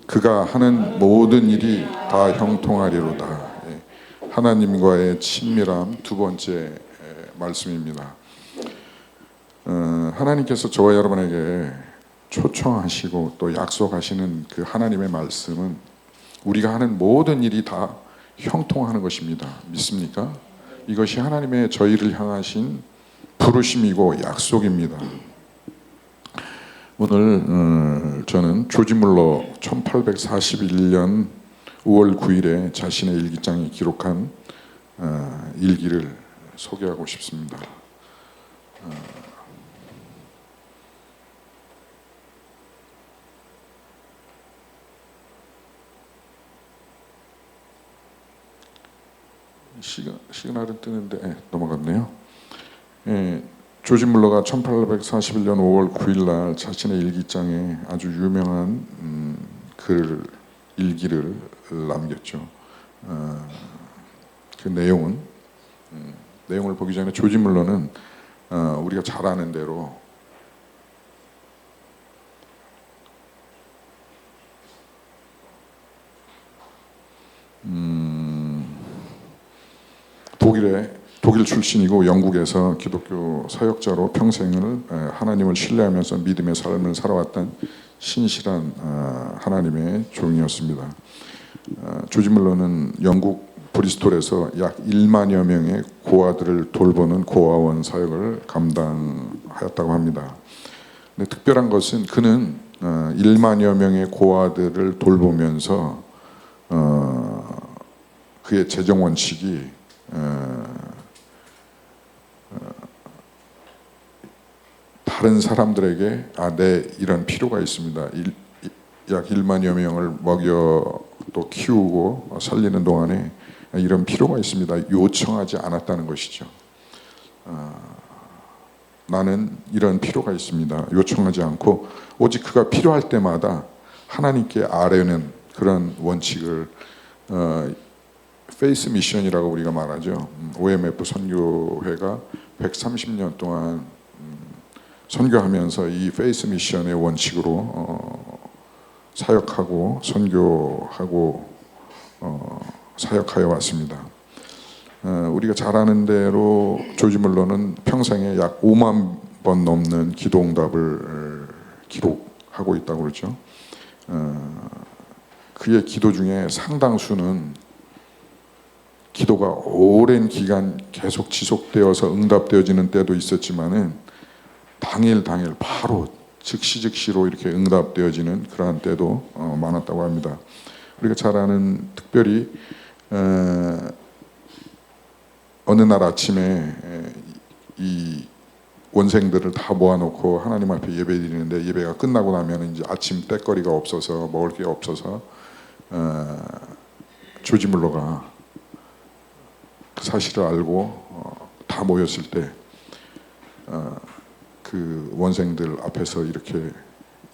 그가 하는 모든 일이 다 형통하리로다. 예. 하나님과의 친밀함 두 번째 말씀입니다. 하나님께서 저와 여러분에게 초청하시고 또 약속하시는 그 하나님의 말씀은 우리가 하는 모든 일이 다 형통하는 것입니다. 믿습니까? 이것이 하나님의 저희를 향하신 부르심이고 약속입니다. 오늘 저는 조지 물러 1841년 5월 9일에 자신의 일기장에 기록한 일기를 소개하고 싶습니다. 시그널은 뜨는데 넘어갔네요. 조지 물러가 1841년 5월 9일 날 자신의 일기장에 아주 유명한 일기를 남겼죠. 그 내용을 보기 전에 조지 물러는 우리가 잘 아는 대로 독일 출신이고 영국에서 기독교 사역자로 평생을 하나님을 신뢰하면서 믿음의 삶을 살아왔던 신실한 하나님의 종이었습니다. 조지 물러는 영국 브리스톨에서 약 1만여 명의 고아들을 돌보는 고아원 사역을 감당하였다고 합니다. 근데 특별한 것은 그는 1만여 명의 고아들을 돌보면서 그의 재정 원칙이 다른 사람들에게 내 이런 필요가 있습니다. 약 1만여 명을 먹여 또 키우고 살리는 동안에 이런 필요가 있습니다. 요청하지 않았다는 것이죠. 나는 이런 필요가 있습니다. 요청하지 않고 오직 그가 필요할 때마다 하나님께 아뢰는 그런 원칙을 페이스 미션이라고 우리가 말하죠. OMF 선교회가 130년 동안 선교하면서 이 페이스 미션의 원칙으로 사역하고 선교하고 사역하여 왔습니다. 우리가 잘 아는 대로 조지 물러는 평생에 약 5만 번 넘는 기도응답을 기록하고 있다고 그러죠. 그의 기도 중에 상당수는 기도가 오랜 기간 계속 지속되어서 응답되어지는 때도 있었지만은 당일 바로 즉시로 이렇게 응답되어지는 그러한 때도 많았다고 합니다. 우리가 잘 아는 특별히 어느 날 아침에 이 원생들을 다 모아놓고 하나님 앞에 예배드리는데 예배가 끝나고 나면 이제 아침 때거리가 없어서 먹을 게 없어서 조지 물러가 그 사실을 알고 다 모였을 때 그 원생들 앞에서 이렇게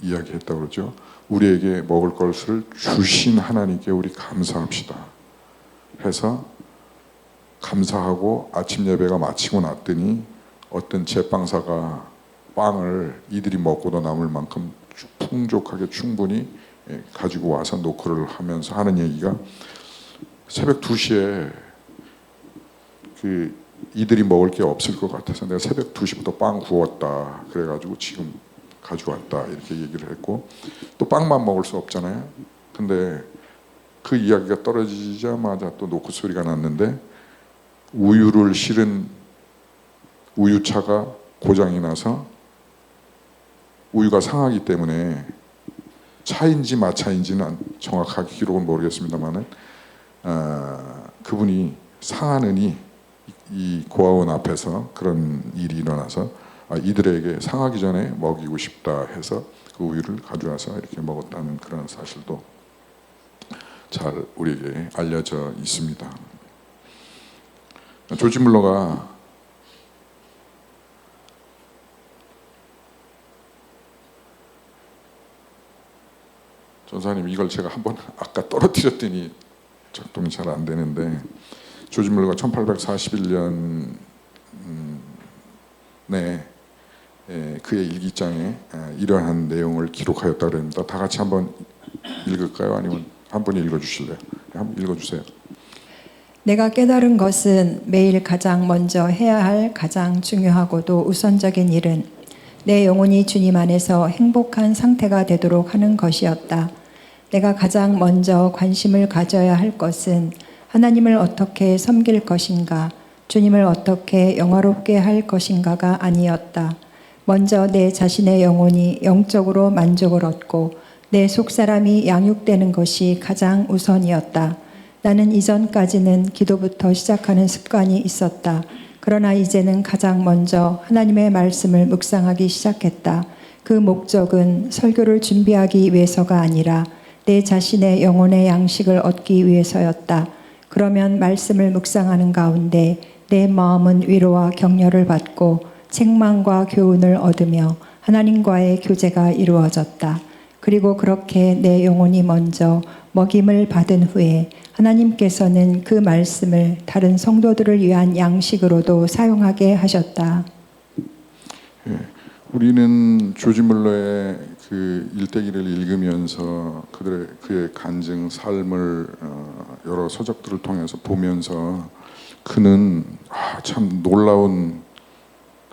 이야기했다고 그러죠. 우리에게 먹을 것을 주신 하나님께 우리 감사합시다 해서 감사하고 아침 예배가 마치고 났더니 어떤 제빵사가 빵을 이들이 먹고도 남을 만큼 풍족하게 충분히 가지고 와서 노크를 하면서 하는 얘기가 새벽 2시에 이들이 먹을 게 없을 것 같아서 내가 새벽 2시부터 빵 구웠다 그래가지고 지금 가져왔다 이렇게 얘기를 했고 또 빵만 먹을 수 없잖아요. 근데 그 이야기가 떨어지자마자 또 노크 소리가 났는데 우유를 실은 우유차가 고장이 나서 우유가 상하기 때문에 차인지 마차인지는 정확하게 기록은 모르겠습니다만은 그분이 상하느니 이 고아원 앞에서 그런 일이 일어나서 이들에게 상하기 전에 먹이고 싶다 해서 그 우유를 가져와서 이렇게 먹었다는 그런 사실도 잘 우리에게 알려져 있습니다. 조지 물러가 전사님 이걸 제가 한번 아까 떨어뜨렸더니 작동이 잘 안 되는데 조지 물러가 1841년 그의 일기장에 이러한 내용을 기록하였다고 합니다. 다 같이 한번 읽을까요? 아니면 한 분이 읽어주실래요? 한번 읽어주세요. 내가 깨달은 것은 매일 가장 먼저 해야 할 가장 중요하고도 우선적인 일은 내 영혼이 주님 안에서 행복한 상태가 되도록 하는 것이었다. 내가 가장 먼저 관심을 가져야 할 것은 하나님을 어떻게 섬길 것인가, 주님을 어떻게 영화롭게 할 것인가가 아니었다. 먼저 내 자신의 영혼이 영적으로 만족을 얻고 내 속사람이 양육되는 것이 가장 우선이었다. 나는 이전까지는 기도부터 시작하는 습관이 있었다. 그러나 이제는 가장 먼저 하나님의 말씀을 묵상하기 시작했다. 그 목적은 설교를 준비하기 위해서가 아니라 내 자신의 영혼의 양식을 얻기 위해서였다. 그러면 말씀을 묵상하는 가운데 내 마음은 위로와 격려를 받고 책망과 교훈을 얻으며 하나님과의 교제가 이루어졌다. 그리고 그렇게 내 영혼이 먼저 먹임을 받은 후에 하나님께서는 그 말씀을 다른 성도들을 위한 양식으로도 사용하게 하셨다. 예, 우리는 조지 물러의 그 일대기를 읽으면서 그의 간증 삶을 여러 서적들을 통해서 보면서 그는 참 놀라운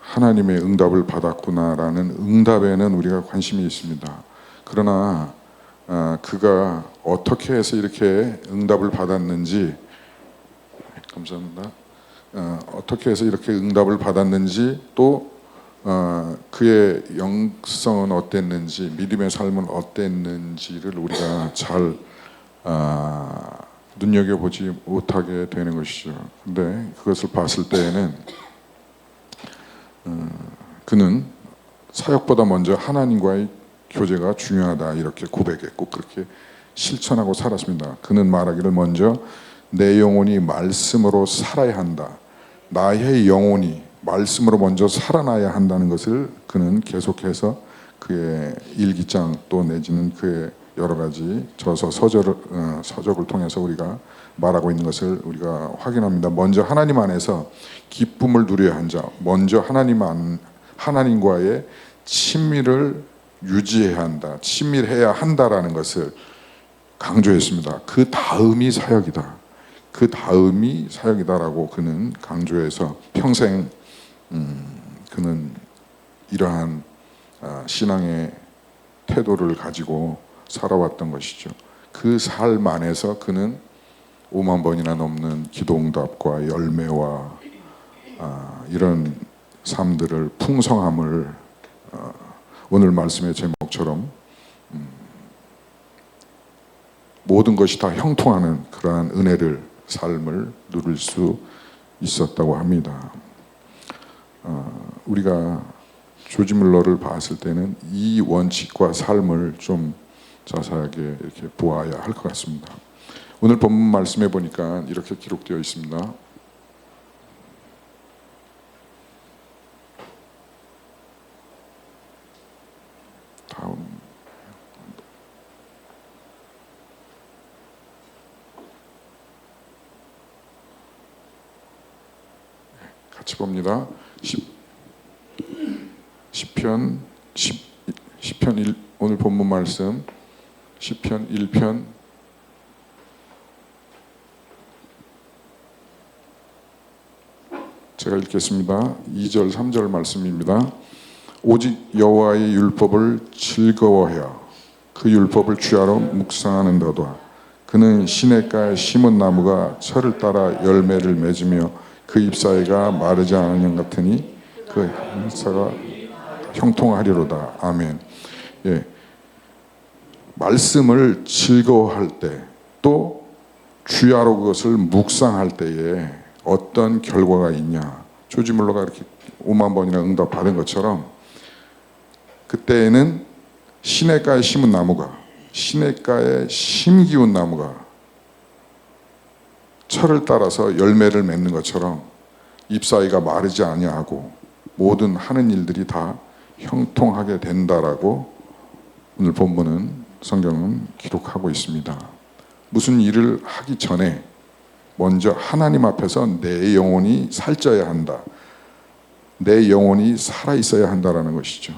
하나님의 응답을 받았구나라는 응답에는 우리가 관심이 있습니다. 그러나 그가 어떻게 해서 이렇게 응답을 받았는지, 감사합니다. 어떻게 해서 이렇게 응답을 받았는지, 또 그의 영성은 어땠는지, 믿음의 삶은 어땠는지를 우리가 잘 눈여겨보지 못하게 되는 것이죠. 근데 그것을 봤을 때에는 그는 사역보다 먼저 하나님과의 교제가 중요하다 이렇게 고백했고 그렇게 실천하고 살았습니다. 그는 말하기를 먼저 내 영혼이 말씀으로 살아야 한다. 나의 영혼이 말씀으로 먼저 살아나야 한다는 것을 그는 계속해서 그의 일기장 또 내지는 그의 여러 가지 저서 서적을 통해서 우리가 말하고 있는 것을 우리가 확인합니다. 먼저 하나님 안에서 기쁨을 누려야 한 자, 먼저 하나님과의 친밀을 유지해야 한다, 친밀해야 한다라는 것을 강조했습니다. 그 다음이 사역이다. 그 다음이 사역이다라고 그는 강조해서 평생 그는 이러한 신앙의 태도를 가지고 살아왔던 것이죠. 그 삶 안에서 그는 5만 번이나 넘는 기도응답과 열매와 이런 삶들을 풍성함을 오늘 말씀의 제목처럼 모든 것이 다 형통하는 그러한 은혜를 삶을 누릴 수 있었다고 합니다. 우리가 조지 물러를 봤을 때는 이 원칙과 삶을 좀 자세하게 이렇게 보아야 할 것 같습니다. 오늘 본문 말씀해 보니까 이렇게 기록되어 있습니다. 다음 같이 봅니다. 시편 1 오늘 본문 말씀 시편 1편 제가 읽겠습니다. 2절 3절 말씀입니다. 오직 여호와의 율법을 즐거워하여 그 율법을 주야로 묵상하는도다. 그는 시냇가에 심은 나무가 철을 따라 열매를 맺으며 그 잎사귀가 마르지 않은 양 같으니 그 행사가 형통하리로다. 아멘. 예, 말씀을 즐거워할 때 또 주야로 그것을 묵상할 때에 어떤 결과가 있냐. 조지 물러가 이렇게 5만 번이나 응답 받은 것처럼 그때에는 시냇가에 심은 나무가 시냇가에 심기운 나무가 철을 따라서 열매를 맺는 것처럼 잎사귀가 마르지 아니하고 모든 하는 일들이 다 형통하게 된다라고 오늘 본문은 성경은 기록하고 있습니다. 무슨 일을 하기 전에 먼저 하나님 앞에서 내 영혼이 살쪄야 한다. 내 영혼이 살아 있어야 한다라는 것이죠.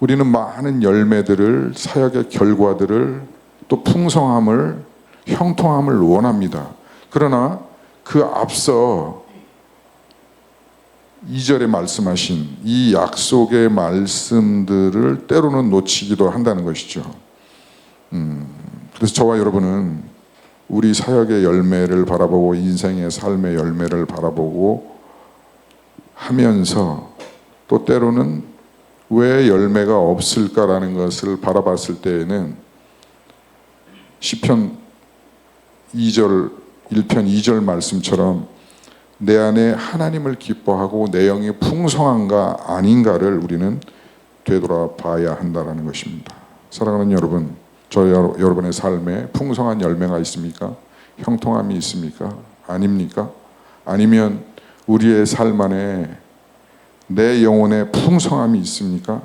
우리는 많은 열매들을, 사역의 결과들을, 또 풍성함을, 형통함을 원합니다. 그러나 그 앞서 2절에 말씀하신 이 약속의 말씀들을 때로는 놓치기도 한다는 것이죠. 그래서 저와 여러분은 우리 사역의 열매를 바라보고 인생의 삶의 열매를 바라보고 하면서 또 때로는 왜 열매가 없을까라는 것을 바라봤을 때에는 시편 2절 1편 2절 말씀처럼 내 안에 하나님을 기뻐하고 내 영이 풍성한가 아닌가를 우리는 되돌아봐야 한다는 것입니다. 사랑하는 여러분, 여러분의 삶에 풍성한 열매가 있습니까? 형통함이 있습니까? 아닙니까? 아니면 우리의 삶 안에 내 영혼에 풍성함이 있습니까?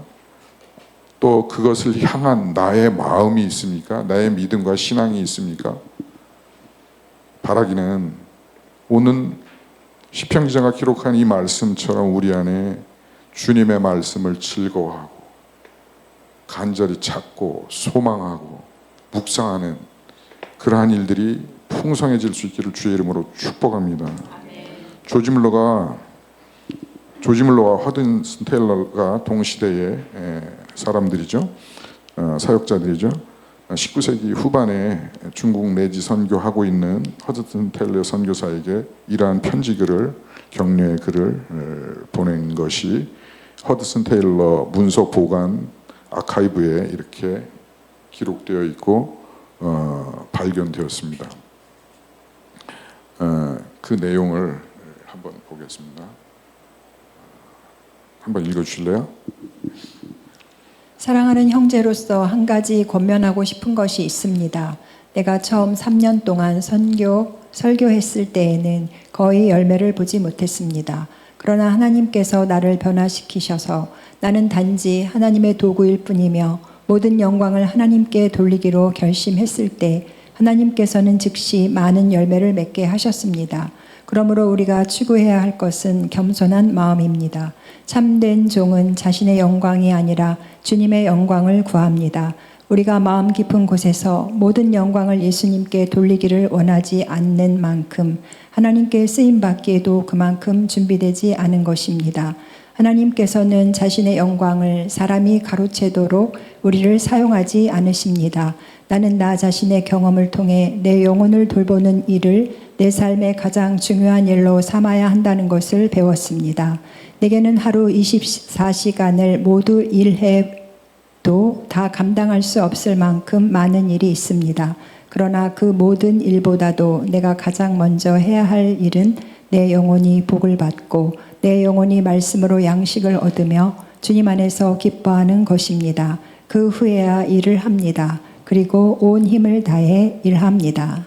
또 그것을 향한 나의 마음이 있습니까? 나의 믿음과 신앙이 있습니까? 바라기는 오는 시편 기자가 기록한 이 말씀처럼 우리 안에 주님의 말씀을 즐거워하고 간절히 찾고 소망하고 묵상하는 그러한 일들이 풍성해질 수 있기를 주의 이름으로 축복합니다. 조지 물러와 허든슨 테일러가 동시대의 사람들이죠. 사역자들이죠. 19세기 후반에 중국 내지 선교하고 있는 허든슨 테일러 선교사에게 이러한 편지글을, 격려의 글을 보낸 것이 허든슨 테일러 문서 보관 아카이브에 이렇게 기록되어 있고 발견되었습니다. 그 내용을 한번 보겠습니다. 한번 읽어주실래요? 사랑하는 형제로서 한 가지 권면하고 싶은 것이 있습니다. 내가 처음 3년 동안 설교했을 때에는 거의 열매를 보지 못했습니다. 그러나 하나님께서 나를 변화시키셔서 나는 단지 하나님의 도구일 뿐이며 모든 영광을 하나님께 돌리기로 결심했을 때 하나님께서는 즉시 많은 열매를 맺게 하셨습니다. 그러므로 우리가 추구해야 할 것은 겸손한 마음입니다. 참된 종은 자신의 영광이 아니라 주님의 영광을 구합니다. 우리가 마음 깊은 곳에서 모든 영광을 예수님께 돌리기를 원하지 않는 만큼 하나님께 쓰임받기에도 그만큼 준비되지 않은 것입니다. 하나님께서는 자신의 영광을 사람이 가로채도록 우리를 사용하지 않으십니다. 나는 나 자신의 경험을 통해 내 영혼을 돌보는 일을 내 삶의 가장 중요한 일로 삼아야 한다는 것을 배웠습니다. 내게는 하루 24시간을 모두 일해도 다 감당할 수 없을 만큼 많은 일이 있습니다. 그러나 그 모든 일보다도 내가 가장 먼저 해야 할 일은 내 영혼이 복을 받고 내 영혼이 말씀으로 양식을 얻으며 주님 안에서 기뻐하는 것입니다. 그 후에야 일을 합니다. 그리고 온 힘을 다해 일합니다.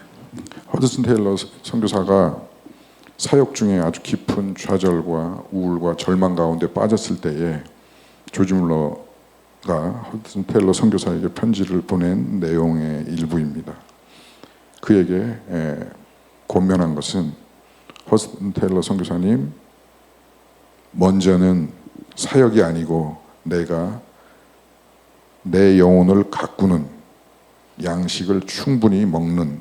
허드슨 테일러 선교사가 사역 중에 아주 깊은 좌절과 우울과 절망 가운데 빠졌을 때에 조지 물러가 허드슨 테일러 선교사에게 편지를 보낸 내용의 일부입니다. 그에게 권면한 것은 허드슨 테일러 선교사님, 먼저는 사역이 아니고 내가 내 영혼을 가꾸는 양식을 충분히 먹는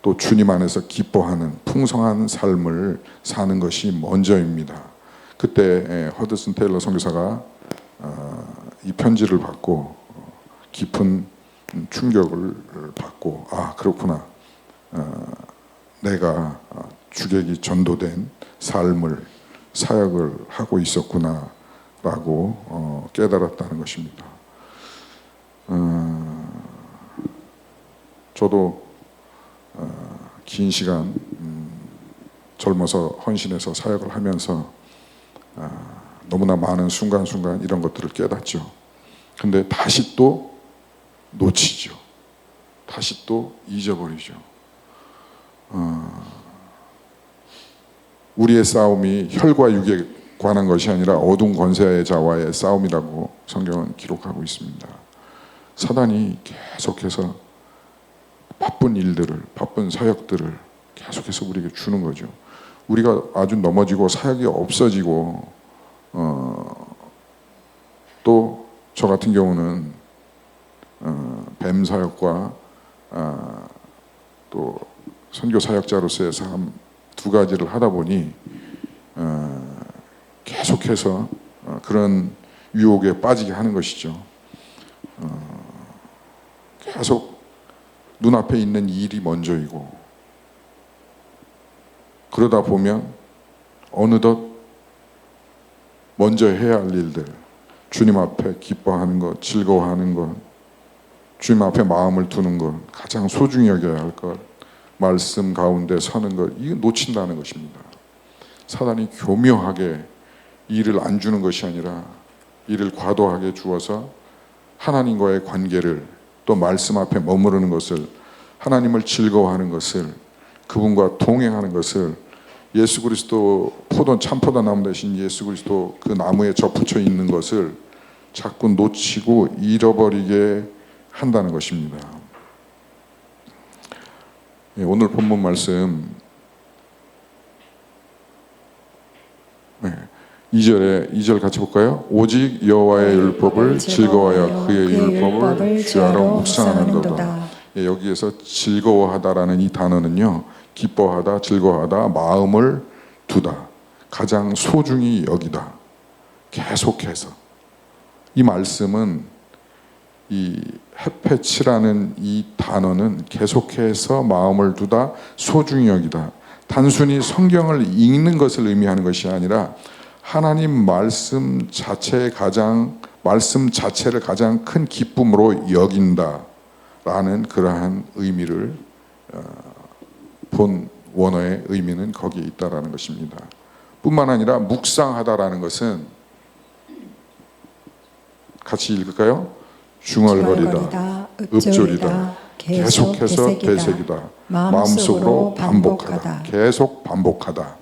또 주님 안에서 기뻐하는 풍성한 삶을 사는 것이 먼저입니다. 그때 허드슨 테일러 선교사가 이 편지를 받고 깊은 충격을 받고 그렇구나. 내가 주객이 전도된 삶을 사역을 하고 있었구나 라고 깨달았다는 것입니다. 저도 긴 시간 젊어서 헌신해서 사역을 하면서 너무나 많은 순간순간 이런 것들을 깨닫죠. 근데 다시 또 놓치죠. 다시 또 잊어버리죠. 우리의 싸움이 혈과 육에 관한 것이 아니라 어두운 권세의 자와의 싸움이라고 성경은 기록하고 있습니다. 사단이 계속해서 바쁜 일들을, 바쁜 사역들을 계속해서 우리에게 주는 거죠. 우리가 아주 넘어지고 사역이 없어지고 또 저 같은 경우는 뱀 사역과 또 선교 사역자로서의 삶 두 가지를 하다 보니 계속해서 그런 유혹에 빠지게 하는 것이죠. 계속 눈앞에 있는 일이 먼저이고, 그러다 보면 어느덧 먼저 해야 할 일들, 주님 앞에 기뻐하는 것, 즐거워하는 것, 주님 앞에 마음을 두는 것, 가장 소중히 여겨야 할 것, 말씀 가운데 서는 것, 이거 놓친다는 것입니다. 사단이 교묘하게 일을 안 주는 것이 아니라 일을 과도하게 주어서 하나님과의 관계를, 또 말씀 앞에 머무르는 것을, 하나님을 즐거워하는 것을, 그분과 동행하는 것을, 예수 그리스도 참포도 나무 대신 예수 그리스도 그 나무에 접붙여 있는 것을 자꾸 놓치고 잃어버리게 한다는 것입니다. 오늘 본문 말씀 2절 같이 볼까요? 오직 여호와의 율법을 즐거워하여 그의 율법을 주야로 묵상하는도다. 여기에서 즐거워하다라는 이 단어는요, 기뻐하다, 즐거워하다, 마음을 두다, 가장 소중히 여기다, 계속해서. 이 말씀은, 이 헤페치라는 이 단어는 계속해서 마음을 두다, 소중히 여기다, 단순히 성경을 읽는 것을 의미하는 것이 아니라 하나님 말씀 자체를 가장 큰 기쁨으로 여긴다라는 그러한 의미를, 본 원어의 의미는 거기에 있다라는 것입니다. 뿐만 아니라 묵상하다라는 것은, 같이 읽을까요? 중얼거리다, 읊조리다, 계속해서 되새기다, 마음속으로 반복하다, 계속 반복하다.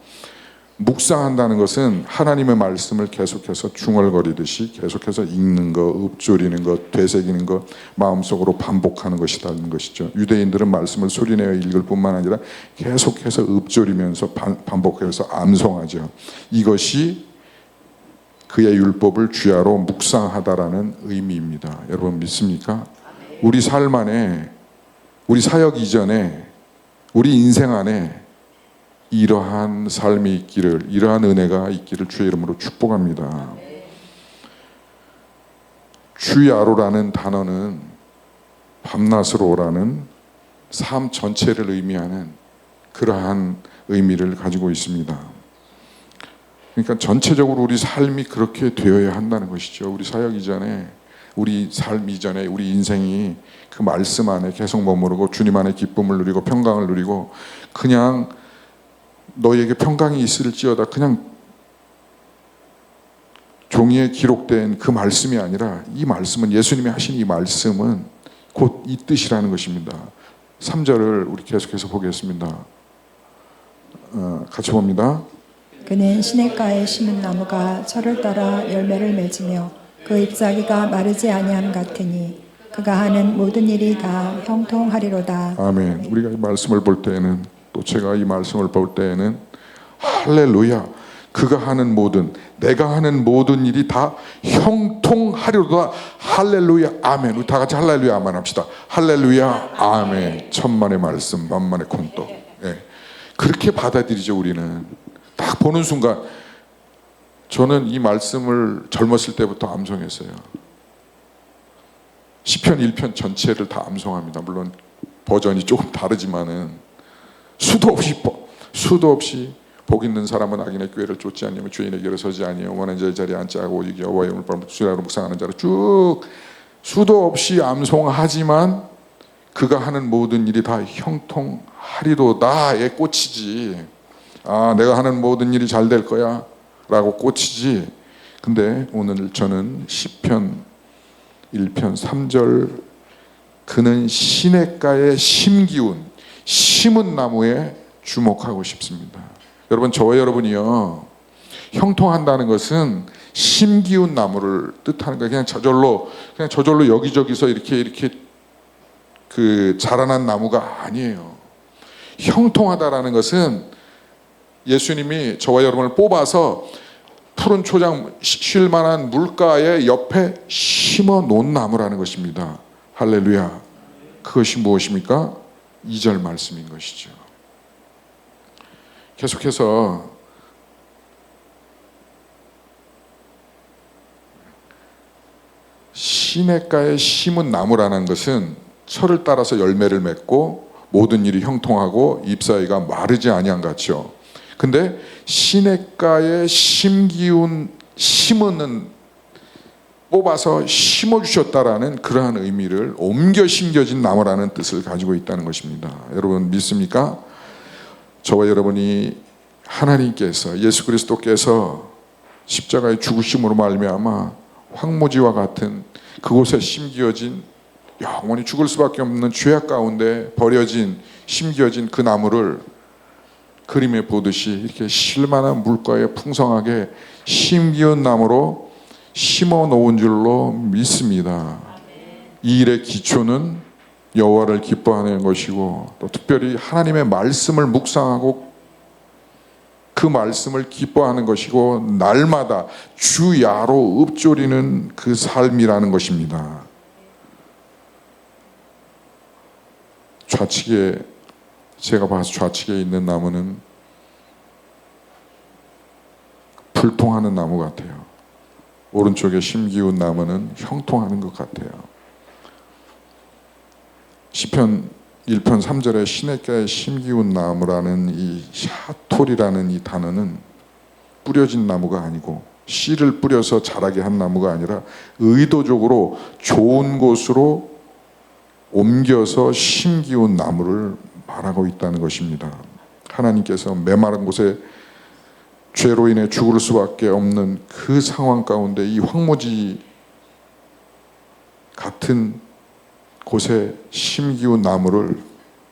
묵상한다는 것은 하나님의 말씀을 계속해서 중얼거리듯이 계속해서 읽는 것, 읊조리는 것, 되새기는 것, 마음속으로 반복하는 것이라는 것이죠. 유대인들은 말씀을 소리내어 읽을 뿐만 아니라 계속해서 읊조리면서 반복해서 암송하죠. 이것이 그의 율법을 주야로 묵상하다라는 의미입니다. 여러분 믿습니까? 우리 삶 안에, 우리 사역 이전에, 우리 인생 안에 이러한 삶이 있기를, 이러한 은혜가 있기를 주의 이름으로 축복합니다. 주야로라는 단어는 밤낮으로라는 삶 전체를 의미하는 그러한 의미를 가지고 있습니다. 그러니까 전체적으로 우리 삶이 그렇게 되어야 한다는 것이죠. 우리 사역 이전에, 우리 삶 이전에, 우리 인생이 그 말씀 안에 계속 머무르고 주님 안에 기쁨을 누리고 평강을 누리고, 그냥 너에게 평강이 있을지어다 그냥 종이에 기록된 그 말씀이 아니라, 이 말씀은, 예수님이 하신 이 말씀은 곧 이 뜻이라는 것입니다. 3절을 우리 계속해서 보겠습니다. 같이 봅니다. 그는 시냇가에 심은 나무가 철을 따라 열매를 맺으며 그 잎사귀가 마르지 아니함 같으니 그가 하는 모든 일이 다 형통하리로다. 아멘. 우리가 이 말씀을 볼 때에는, 또 제가 이 말씀을 볼 때에는, 할렐루야, 그가 하는 모든, 내가 하는 모든 일이 다 형통하리로다. 할렐루야 아멘. 우리 다 같이 할렐루야 아멘 합시다. 할렐루야 아멘. 천만의 말씀 만만의 콩떡. 그렇게 받아들이죠. 우리는 딱 보는 순간, 저는 이 말씀을 젊었을 때부터 암송했어요. 시편 1편 전체를 다 암송합니다. 물론 버전이 조금 다르지만은, 수도 없이 복 있는 사람은 악인의 꾀를 쫓지 아니하며 주인의 길에 서지 아니하며 원한 자의 자리에 앉지 않고 오직 여호와의 율법을 주야로 묵상하는 자를 쭉 수도 없이 암송하지만, 그가 하는 모든 일이 다 형통하리로다에 꽂히지, 내가 하는 모든 일이 잘 될 거야 라고 꽂히지. 근데 오늘 저는 시편 1편 3절, 그는 시냇가에 심은 나무에 주목하고 싶습니다. 여러분, 저와 여러분이요, 형통한다는 것은 심기운 나무를 뜻하는 거예요. 그냥 저절로 여기저기서 이렇게 그 자라난 나무가 아니에요. 형통하다라는 것은 예수님이 저와 여러분을 푸른 초장 쉴 만한 물가의 옆에 심어 놓은 나무라는 것입니다. 할렐루야. 그것이 무엇입니까? 2절 말씀인 것이죠. 계속해서 시냇가에 심은 나무라는 것은 철을 따라서 열매를 맺고 모든 일이 형통하고 잎사귀가 마르지 아니한 같죠. 근데 시냇가에 심기운 심은 뽑아서 심어 주셨다라는 그러한 의미를 옮겨 심겨진 나무라는 뜻을 가지고 있다는 것입니다. 여러분 믿습니까? 저와 여러분이 하나님께서 예수 그리스도께서 십자가의 죽으심으로 말미암아 황무지와 같은 그곳에 심겨진 영원히 죽을 수밖에 없는 죄악 가운데 버려진 심겨진 그 나무를 그림에 보듯이 이렇게 쉴만한 물가에 풍성하게 심기운 나무로 심어 놓은 줄로 믿습니다. 이 일의 기초는 여호와를 기뻐하는 것이고 또 특별히 하나님의 말씀을 묵상하고 그 말씀을 기뻐하는 것이고 날마다 주야로 읊조리는 그 삶이라는 것입니다. 좌측에 제가 봐서 좌측에 있는 나무는 불통하는 나무 같아요. 오른쪽에 심기운 나무는 형통하는 것 같아요. 시편 1편 3절에 시냇가에 심기운 나무라는 이 샤톨이라는 이 단어는 뿌려진 나무가 아니고 씨를 뿌려서 자라게 한 나무가 아니라 의도적으로 좋은 곳으로 옮겨서 심기운 나무를 말하고 있다는 것입니다. 하나님께서 메마른 곳에 죄로 인해 죽을 수밖에 없는 그 상황 가운데 이 황무지 같은 곳에 심기운 나무를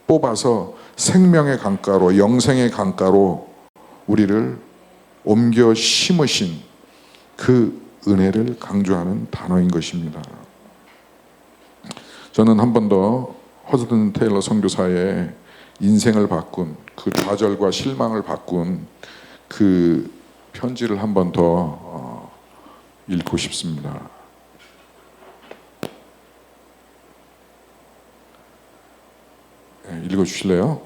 뽑아서 생명의 강가로 영생의 강가로 우리를 옮겨 심으신 그 은혜를 강조하는 단어인 것입니다. 저는 한 번 더 허드슨 테일러 선교사의 인생을 바꾼 그 좌절과 실망을 바꾼 그 편지를 한 번 더 읽고 싶습니다. 읽어주실래요?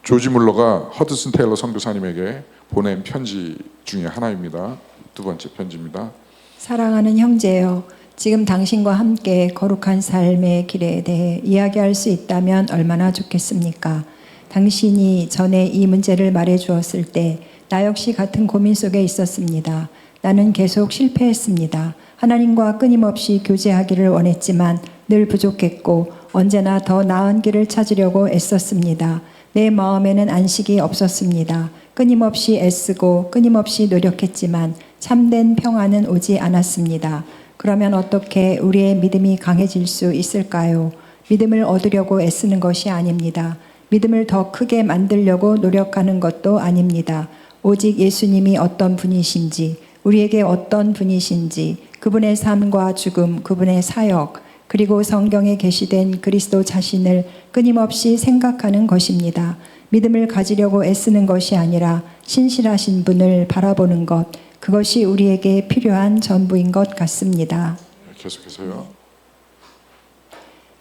조지 물러가 허드슨 테일러 선교사님에게 보낸 편지 중에 하나입니다. 두 번째 편지입니다. 사랑하는 형제여, 지금 당신과 함께 거룩한 삶의 길에 대해 이야기할 수 있다면 얼마나 좋겠습니까? 당신이 전에 이 문제를 말해 주었을 때 나 역시 같은 고민 속에 있었습니다. 나는 계속 실패했습니다. 하나님과 끊임없이 교제하기를 원했지만 늘 부족했고 언제나 더 나은 길을 찾으려고 애썼습니다. 내 마음에는 안식이 없었습니다. 끊임없이 애쓰고 끊임없이 노력했지만 참된 평안은 오지 않았습니다. 그러면 어떻게 우리의 믿음이 강해질 수 있을까요? 믿음을 얻으려고 애쓰는 것이 아닙니다. 믿음을 더 크게 만들려고 노력하는 것도 아닙니다. 오직 예수님이 어떤 분이신지, 우리에게 어떤 분이신지, 그분의 삶과 죽음, 그분의 사역, 그리고 성경에 계시된 그리스도 자신을 끊임없이 생각하는 것입니다. 믿음을 가지려고 애쓰는 것이 아니라 신실하신 분을 바라보는 것, 그것이 우리에게 필요한 전부인 것 같습니다. 계속해서요.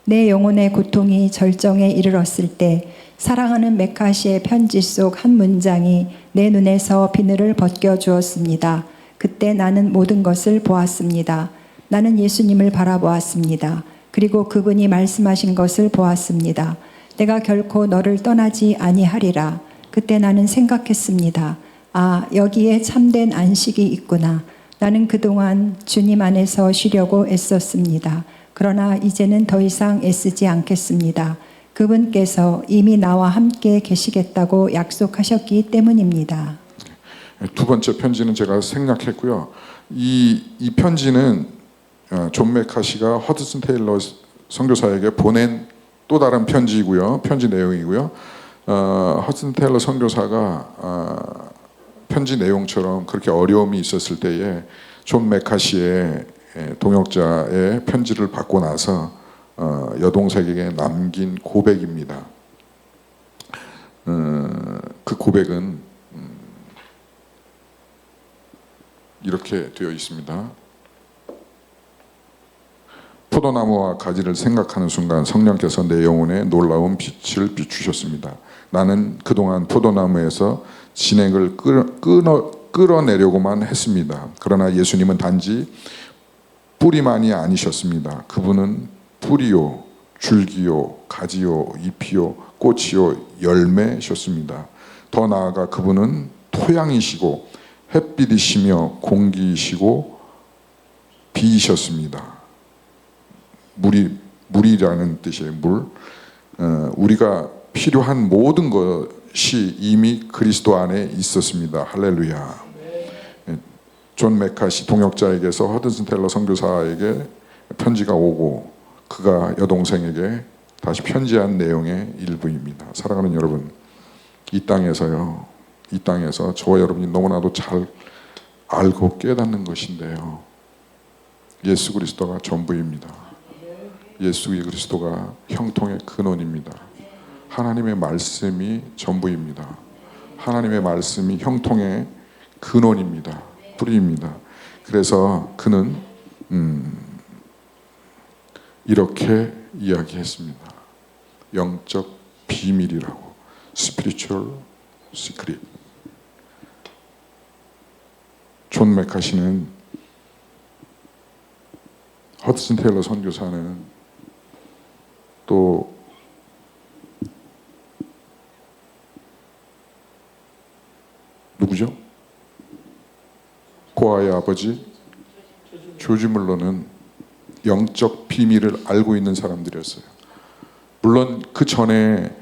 내 영혼의 고통이 절정에 이르렀을 때 사랑하는 메카시의 편지 속 한 문장이 내 눈에서 비늘을 벗겨 주었습니다. 그때 나는 모든 것을 보았습니다. 나는 예수님을 바라보았습니다. 그리고 그분이 말씀하신 것을 보았습니다. 내가 결코 너를 떠나지 아니하리라. 그때 나는 생각했습니다. 아, 여기에 참된 안식이 있구나. 나는 그동안 주님 안에서 쉬려고 애썼습니다. 그러나 이제는 더 이상 애쓰지 않겠습니다. 그분께서 이미 나와 함께 계시겠다고 약속하셨기 때문입니다. 두 번째 편지는 제가 생략했고요. 이 편지는 존 메카시가 허드슨 테일러 선교사에게 보낸 또 다른 편지이고요. 편지 내용이고요. 허드슨 테일러 선교사가 편지 내용처럼 그렇게 어려움이 있었을 때에 존 메카시의 동역자의 편지를 받고 나서 여동생에게 남긴 고백입니다. 그 고백은 이렇게 되어 있습니다. 포도나무와 가지를 생각하는 순간 성령께서 내 영혼에 놀라운 빛을 비추셨습니다. 나는 그동안 포도나무에서 진액을 끌어내려고만 했습니다. 그러나 예수님은 단지 뿌리만이 아니셨습니다. 그분은 뿌리요, 줄기요, 가지요, 잎이요, 꽃이요, 열매셨습니다. 더 나아가 그분은 토양이시고 햇빛이시며 공기이시고 비이셨습니다. 물이라는 뜻이에요. 물. 우리가 필요한 모든 것이 이미 그리스도 안에 있었습니다. 할렐루야. 존 메카시 동역자에게서 허드슨 텔러 선교사에게 편지가 오고 그가 여동생에게 다시 편지한 내용의 일부입니다. 사랑하는 여러분, 이 땅에서 저와 여러분이 너무나도 잘 알고 깨닫는 것인데요. 예수 그리스도가 전부입니다. 예수 그리스도가 형통의 근원입니다. 하나님의 말씀이 전부입니다. 하나님의 말씀이 형통의 근원입니다. 뿌리입니다. 그래서 그는 이렇게 이야기했습니다. 영적 비밀이라고. Spiritual Secret. 존 메카시는, 허드슨 테일러 선교사는 또 누구죠? 고아의 아버지 조지 물러는 영적 비밀을 알고 있는 사람들이었어요. 물론 그 전에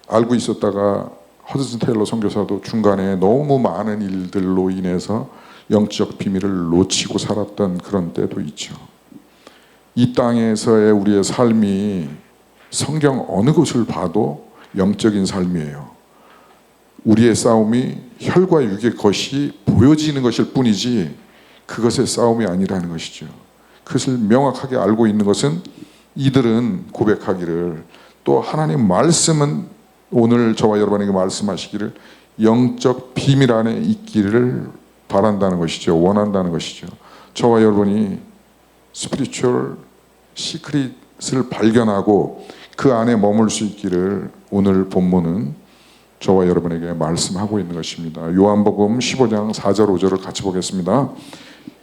알고 있었다가 허드슨 테일러 선교사도 중간에 너무 많은 일들로 인해서 영적 비밀을 놓치고 살았던 그런 때도 있죠. 이 땅에서의 우리의 삶이 성경 어느 곳을 봐도 영적인 삶이에요. 우리의 싸움이 혈과 육의 것이 보여지는 것일 뿐이지 그것의 싸움이 아니라는 것이죠. 그것을 명확하게 알고 있는 것은 이들은 고백하기를, 또 하나님 말씀은 오늘 저와 여러분에게 말씀하시기를 영적 비밀 안에 있기를 바란다는 것이죠. 원한다는 것이죠. 저와 여러분이 스피리추얼 시크릿을 발견하고 그 안에 머물 수 있기를 오늘 본문은 저와 여러분에게 말씀하고 있는 것입니다. 요한복음 15장 4절 5절을 같이 보겠습니다.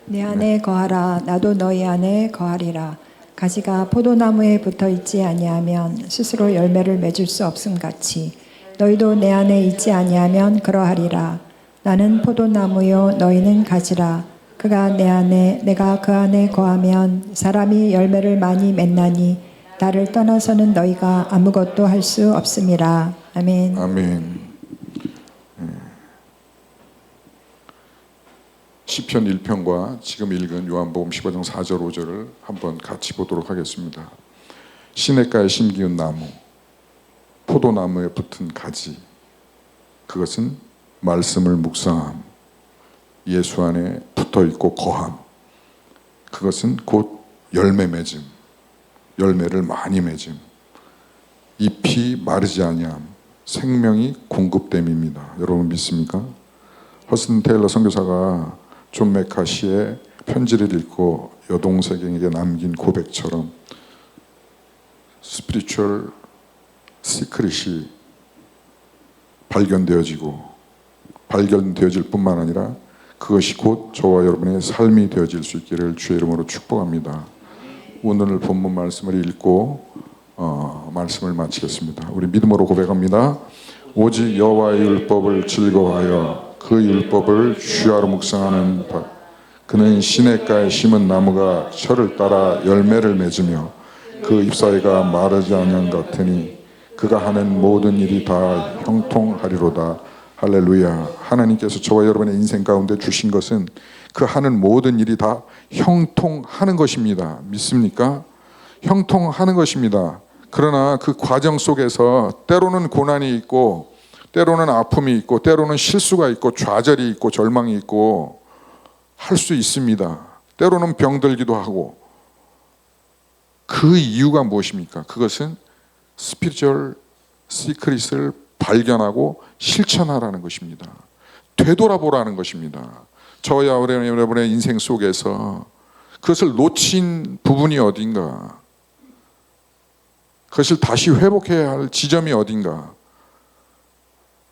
내 안에 거하라. 나도 너희 안에 거하리라. 가지가 포도나무에 붙어 있지 아니하면 스스로 열매를 맺을 수 없음 같이 너희도 내 안에 있지 아니하면 그러하리라. 나는 포도나무요 너희는 가지라. 그가 내 안에 내가 그 안에 거하면 사람이 열매를 많이 맺나니 나를 떠나서는 너희가 아무것도 할 수 없음이라. 아멘. 아멘. 시편 1편과 지금 읽은 요한복음 15장 4절 5절을 한번 같이 보도록 하겠습니다. 시냇가에 심기운 나무, 포도나무에 붙은 가지, 그것은 말씀을 묵상함, 예수 안에 붙어있고 거함, 그것은 곧 열매 맺음, 열매를 많이 맺음, 잎이 마르지 아니함, 생명이 공급됨입니다. 여러분 믿습니까? 허슨 테일러 선교사가 존 메카시의 편지를 읽고 여동생에게 남긴 고백처럼 스피리추얼 시크릿이 발견되어질 뿐만 아니라 그것이 곧 저와 여러분의 삶이 되어질 수 있기를 주의 이름으로 축복합니다. 오늘 본문 말씀을 읽고 말씀을 마치겠습니다. 우리 믿음으로 고백합니다. 오직 여호와의 율법을 즐거워하여 그 율법을 주야로 묵상하는 바, 그는 시냇가에 심은 나무가 철을 따라 열매를 맺으며 그 잎사이가 마르지 아니한 같으니 그가 하는 모든 일이 다 형통하리로다. 할렐루야. 하나님께서 저와 여러분의 인생 가운데 주신 것은 그 하는 모든 일이 다 형통하는 것입니다. 믿습니까? 형통하는 것입니다. 그러나 그 과정 속에서 때로는 고난이 있고 때로는 아픔이 있고 때로는 실수가 있고 좌절이 있고 절망이 있고 할 수 있습니다. 때로는 병들기도 하고. 그 이유가 무엇입니까? 그것은 스피리추얼 시크릿을 발견하고 실천하라는 것입니다. 되돌아보라는 것입니다. 저와 여러분의 인생 속에서 그것을 놓친 부분이 어딘가, 그것을 다시 회복해야 할 지점이 어딘가,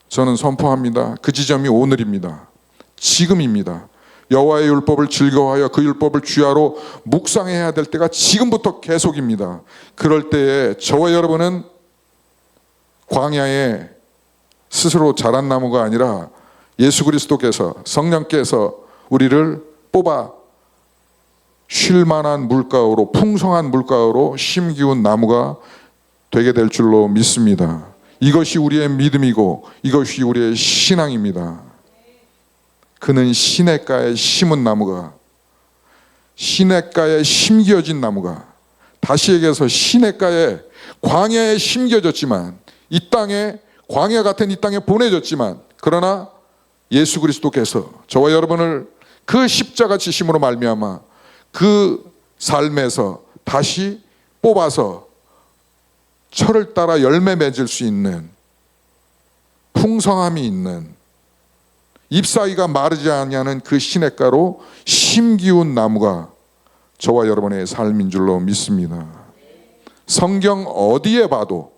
저는 선포합니다. 그 지점이 오늘입니다. 지금입니다. 여호와의 율법을 즐거워하여 그 율법을 주야로 묵상해야 될 때가 지금부터 계속입니다. 그럴 때에 저와 여러분은 광야에 스스로 자란 나무가 아니라 예수 그리스도께서, 성령께서 우리를 뽑아 쉴만한 물가로, 풍성한 물가로 심기운 나무가 되게 될 줄로 믿습니다. 이것이 우리의 믿음이고 이것이 우리의 신앙입니다. 그는 시냇가에 심은 나무가, 시냇가에 심겨진 나무가, 다시 얘기해서 시냇가에, 광야에 심겨졌지만, 이 땅에, 광야 같은 이 땅에 보내졌지만, 그러나 예수 그리스도께서 저와 여러분을 그 십자가 지심으로 말미암아 그 삶에서 다시 뽑아서 철을 따라 열매 맺을 수 있는, 풍성함이 있는, 잎사귀가 마르지 않냐는 그 시냇가로 심기운 나무가 저와 여러분의 삶인 줄로 믿습니다. 성경 어디에 봐도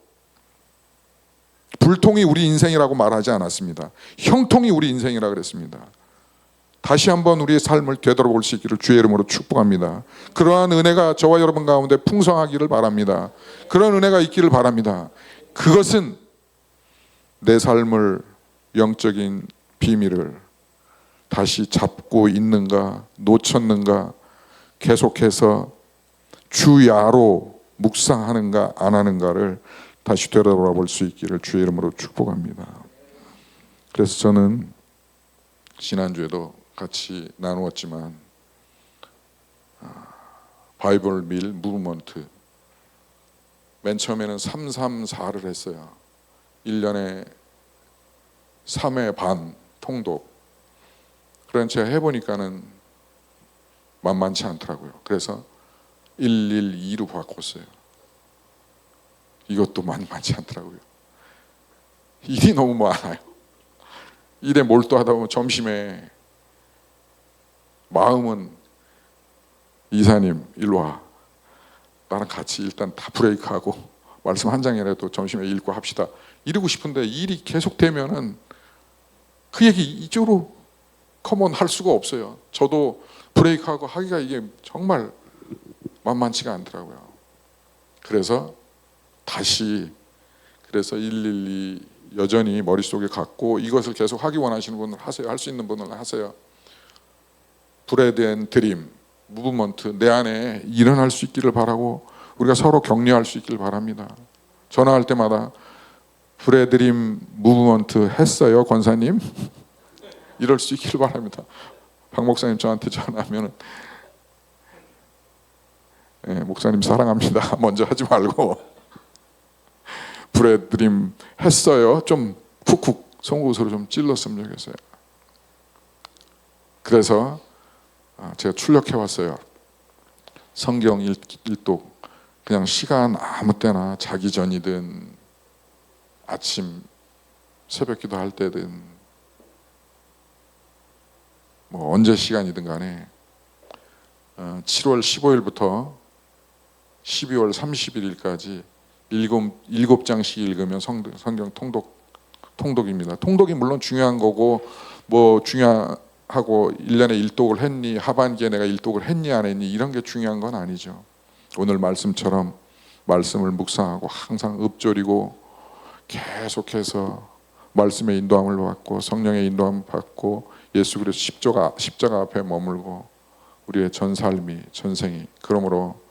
불통이 우리 인생이라고 말하지 않았습니다. 형통이 우리 인생이라고 그랬습니다. 다시 한번 우리의 삶을 되돌아볼 수 있기를 주의 이름으로 축복합니다. 그러한 은혜가 저와 여러분 가운데 풍성하기를 바랍니다. 그런 은혜가 있기를 바랍니다. 그것은 내 삶을, 영적인 비밀을 다시 잡고 있는가, 놓쳤는가, 계속해서 주야로 묵상하는가 안 하는가를 다시 되돌아볼 수 있기를 주의 이름으로 축복합니다. 그래서 저는 지난주에도 같이 나누었지만 바이블 밀 무브먼트, 맨 처음에는 334를 했어요. 1년에 3회 반 통독. 그런 제가 해보니까는 만만치 않더라고요. 그래서 112로 바꿨어요. 이것도 만만치 않더라고요. 일이 너무 많아요. 일에 몰두하다 보면 점심에 마음은 이사님 일로 와, 나랑 같이 일단 다 브레이크하고 말씀 한 장이라도 점심에 읽고 합시다, 이러고 싶은데 일이 계속되면은 그 얘기 이쪽으로 커먼 할 수가 없어요. 저도 브레이크하고 하기가 이게 정말 만만치가 않더라고요. 그래서 다시, 그래서 112 여전히 머릿속에 갖고 이것을 계속 하기 원하시는 분은 하세요. 할 수 있는 분은 하세요. 브레드 앤 드림 무브먼트, 내 안에 일어날 수 있기를 바라고 우리가 서로 격려할 수 있기를 바랍니다. 전화할 때마다 브레드림 무브먼트 했어요 권사님? 이럴 수 있기를 바랍니다. 박 목사님 저한테 전화하면 목사님 사랑합니다 먼저 하지 말고 브레드림 했어요 좀 쿡쿡 송곳으로 좀 찔렀으면 좋겠어요. 그래서 제가 출력해 왔어요. 성경 일독, 그냥 시간 아무 때나 자기 전이든 아침 새벽 기도할 때든 뭐 언제 시간이든 간에 7월 15일부터 12월 31일까지 7장씩 읽으면 성경 통독입니다. 통독이 물론 중요한 거고 뭐 중요하고 1년에 일독을 했니, 하반기에 내가 일독을 했니 안 했니 이런 게 중요한 건 아니죠. 오늘 말씀처럼 말씀을 묵상하고 항상 읊조리고 계속해서 말씀의 인도함을 받고 성령의 인도함을 받고 예수 그리스도 십자가 앞에 머물고 우리의 전 삶이, 전생이 그러므로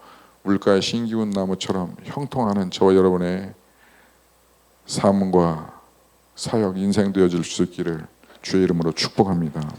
물가에 심기운 나무처럼 형통하는 저와 여러분의 삶과 사역, 인생 되어질 수 있기를 주의 이름으로 축복합니다.